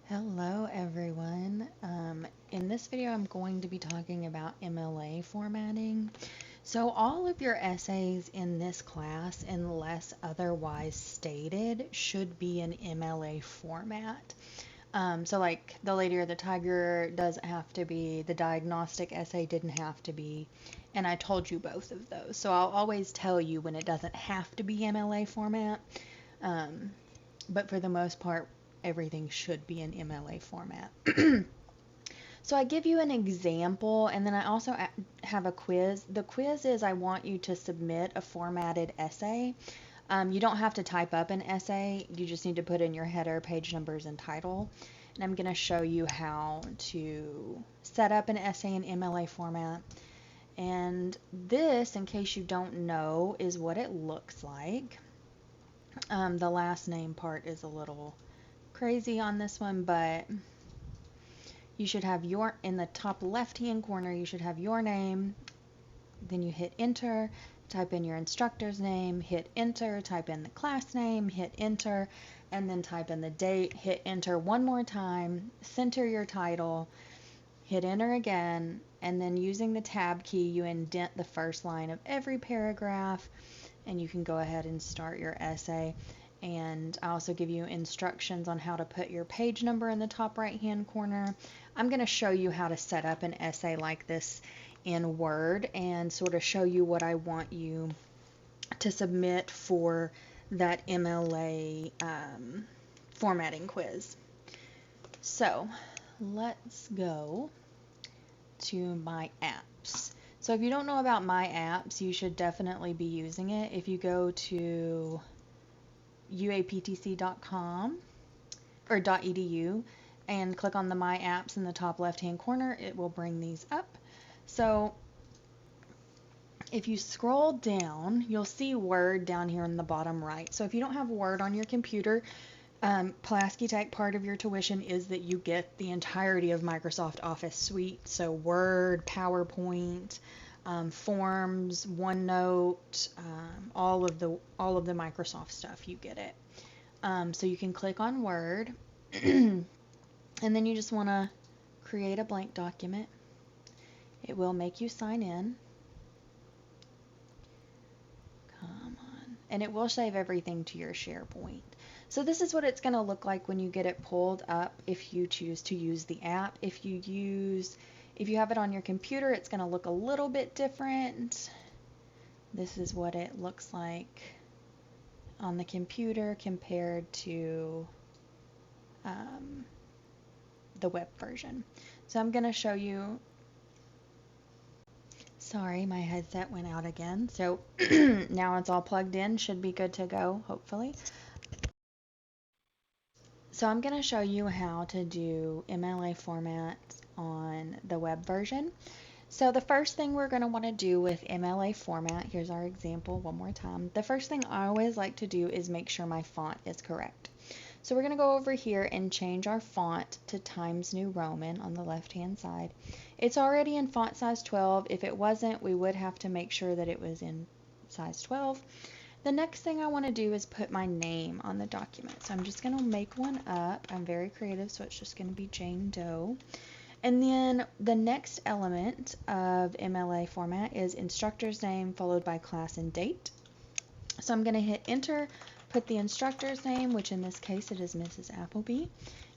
Hello everyone. In this video I'm going to be talking about MLA formatting. So all of your essays in this class, unless otherwise stated, should be in MLA format. So like the Lady or the Tiger doesn't have to be, the diagnostic essay didn't have to be, and I told you both of those. So I'll always tell you when it doesn't have to be MLA format. But for the most part, everything should be in MLA format. So I give you an example, and then I also have a quiz. The quiz is I want you to submit a formatted essay. You don't have to type up an essay. You just need to put in your header, page numbers, and title. And I'm going to show you how to set up an essay in MLA format. And this, in case you don't know, is what it looks like. The last name part is a little crazy on this one, but you should have in the top left hand corner, you should have your name, then you hit enter, type in your instructor's name, hit enter, type in the class name, hit enter, and then type in the date, hit enter one more time, center your title, hit enter again, and then using the tab key you indent the first line of every paragraph, and you can go ahead and start your essay. And I also give you instructions on how to put your page number in the top right hand corner. I'm going to show you how to set up an essay like this in Word and sort of show you what I want you to submit for that MLA formatting quiz. So let's go to My Apps. So if you don't know about My Apps, you should definitely be using it. If you go to uaptc.com or .edu and click on the My Apps in the top left hand corner, it will bring these up. So if you scroll down, you'll see Word down here in the bottom right. So if you don't have Word on your computer, Pulaski Tech, part of your tuition is that you get the entirety of Microsoft Office Suite. So Word, PowerPoint, Forms, OneNote, all of the Microsoft stuff, you get it. So you can click on Word, and then you just want to create a blank document. It will make you sign in. Come on. And it will save everything to your SharePoint. So this is what it's going to look like when you get it pulled up if you choose to use the app. If you have it on your computer, it's going to look a little bit different. This is what it looks like on the computer compared to the web version. So I'm going to show you. Sorry, my headset went out again. So now it's all plugged in, should be good to go, hopefully. So I'm going to show you how to do MLA formats on the web version. So the first thing we're going to want to do with MLA format, here's our example one more time. The first thing I always like to do is make sure my font is correct. So we're going to go over here and change our font to Times New Roman on the left hand side. It's already in font size 12. If it wasn't, we would have to make sure that it was in size 12. The next thing I want to do is put my name on the document. So I'm just going to make one up. I'm very creative, so it's just going to be Jane Doe. And then the next element of MLA format is instructor's name followed by class and date. So I'm going to hit enter, put the instructor's name, which in this case it is Mrs. Appleby. I'm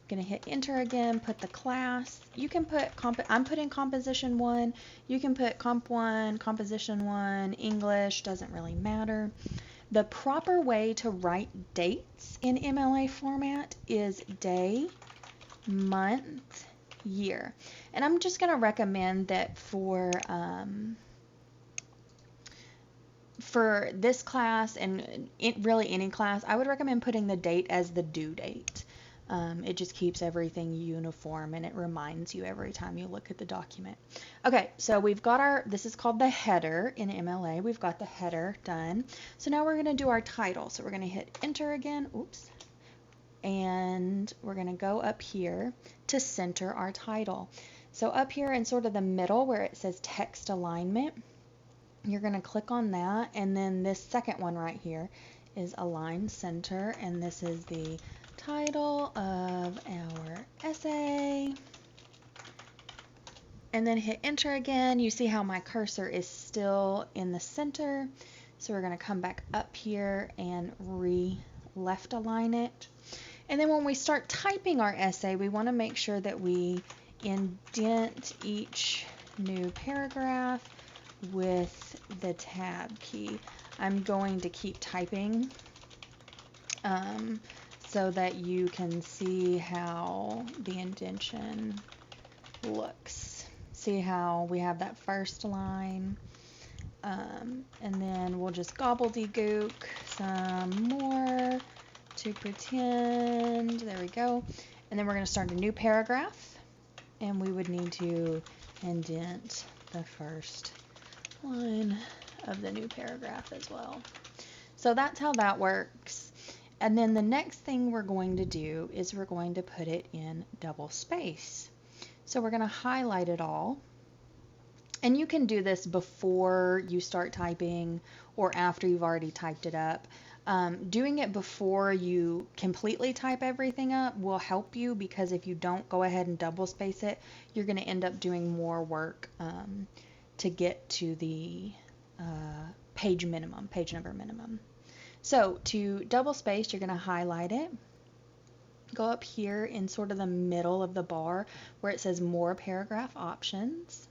going to hit enter again, put the class. You can put, I'm putting composition 1. You can put comp 1, composition 1, English, doesn't really matter. The proper way to write dates in MLA format is day, month, year. And I'm just going to recommend that for this class and really any class, I would recommend putting the date as the due date. It just keeps everything uniform and it reminds you every time you look at the document. Okay, so we've got this is called the header in MLA. We've got the header done. So now we're going to do our title. So we're going to hit enter again. Oops. And we're going to go up here to center our title. So up here in sort of the middle where it says text alignment, you're going to click on that, and then this second one right here is align center, and this is the title of our and then hit enter again. You see how my cursor is still in the center. So we're going to come back up here and left align it. And then when we start typing our essay, we want to make sure that we indent each new paragraph with the tab key. I'm going to keep typing so that you can see how the indentation looks. See how we have that first line, and then we'll just gobbledygook some more to pretend. There we go. And then we're going to start a new paragraph, and we would need to indent the first line of the new paragraph as well. So that's how that works. And then the next thing we're going to do is we're going to put it in double space. So we're going to highlight it all. And you can do this before you start typing or after you've already typed it up. Doing it before you completely type everything up will help you, because if you don't go ahead and double space it, you're going to end up doing more work to get to the page number minimum. So to double space, you're going to highlight it. Go up here in sort of the middle of the bar where it says more paragraph options.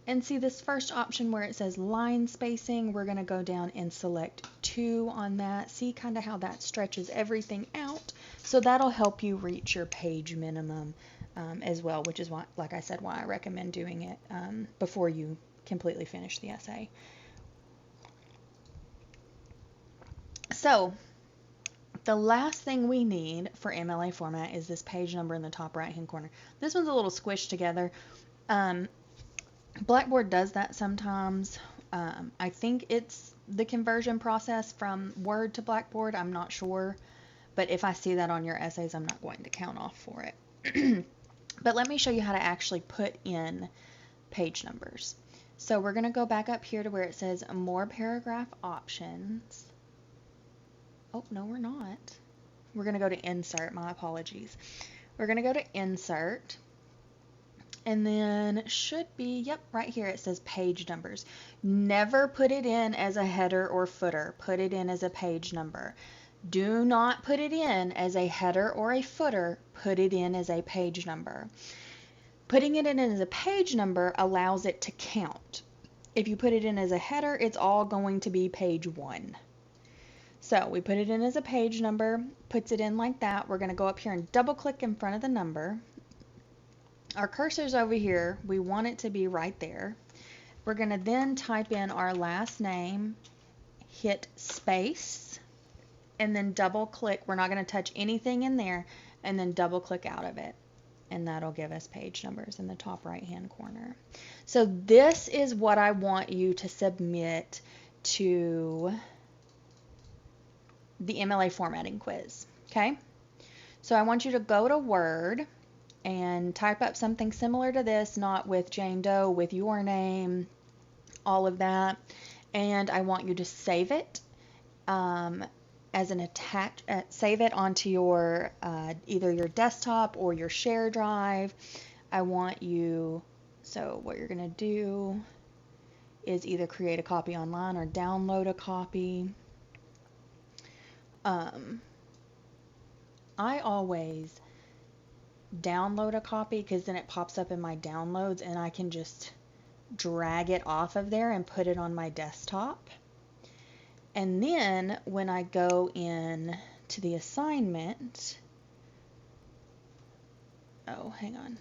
And see this first option where it says line spacing, we're going to go down and select 2 on that. See kind of how that stretches everything out. So that'll help you reach your page minimum as well, which is why, like I said, why I recommend doing it before you completely finish the essay. So the last thing we need for MLA format is this page number in the top right hand corner. This one's a little squished together. Blackboard does that sometimes. I think it's the conversion process from Word to Blackboard. I'm not sure. But if I see that on your essays, I'm not going to count off for it. But let me show you how to actually put in page numbers. So we're going to go back up here to where it says more paragraph options. Oh, no, we're not. We're going to go to insert. My apologies. We're going to go to insert. And then should be, yep, right here it says page numbers. Never put it in as a header or footer. Put it in as a page number. Do not put it in as a header or a footer. Put it in as a page number. Putting it in as a page number allows it to count. If you put it in as a header, it's all going to be page 1. So we put it in as a page number, puts it in like that. We're going to go up here and double click in front of the number. Our cursor's over here. We want it to be right there. We're going to then type in our last name, hit space, and then double click. We're not going to touch anything in there, and then double click out of it. And that'll give us page numbers in the top right hand corner. So this is what I want you to submit to the MLA formatting quiz. Okay? So I want you to go to Word and type up something similar to this, not with Jane Doe, with your name, all of that. And I want you to save it as an save it onto your either your desktop or your share drive. I want you, so what you're going to do is either create a copy online or download a copy. I always download a copy because then it pops up in my downloads and I can just drag it off of there and put it on my desktop. And then when I go in to the assignment, oh, hang on.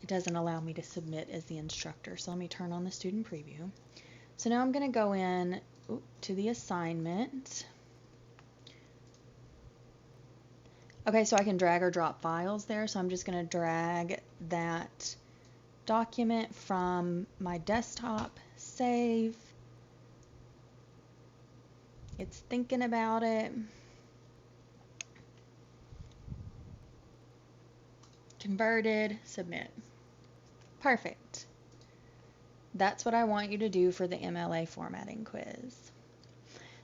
It doesn't allow me to submit as the instructor. So let me turn on the student preview. So now I'm going to go in to the assignment. Okay, so I can drag or drop files there. So I'm just going to drag that document from my desktop, save. It's thinking about it. Converted, submit. Perfect. That's what I want you to do for the MLA formatting quiz.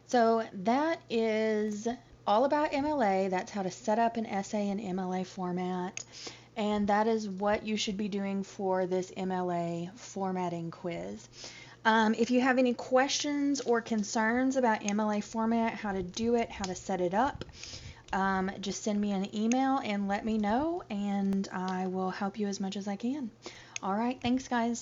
So that is all about MLA. That's how to set up an essay in MLA format. And that is what you should be doing for this MLA formatting quiz. If you have any questions or concerns about MLA format, how to do it, how to set it up, just send me an email and let me know, and I will help you as much as I can. All right, thanks guys.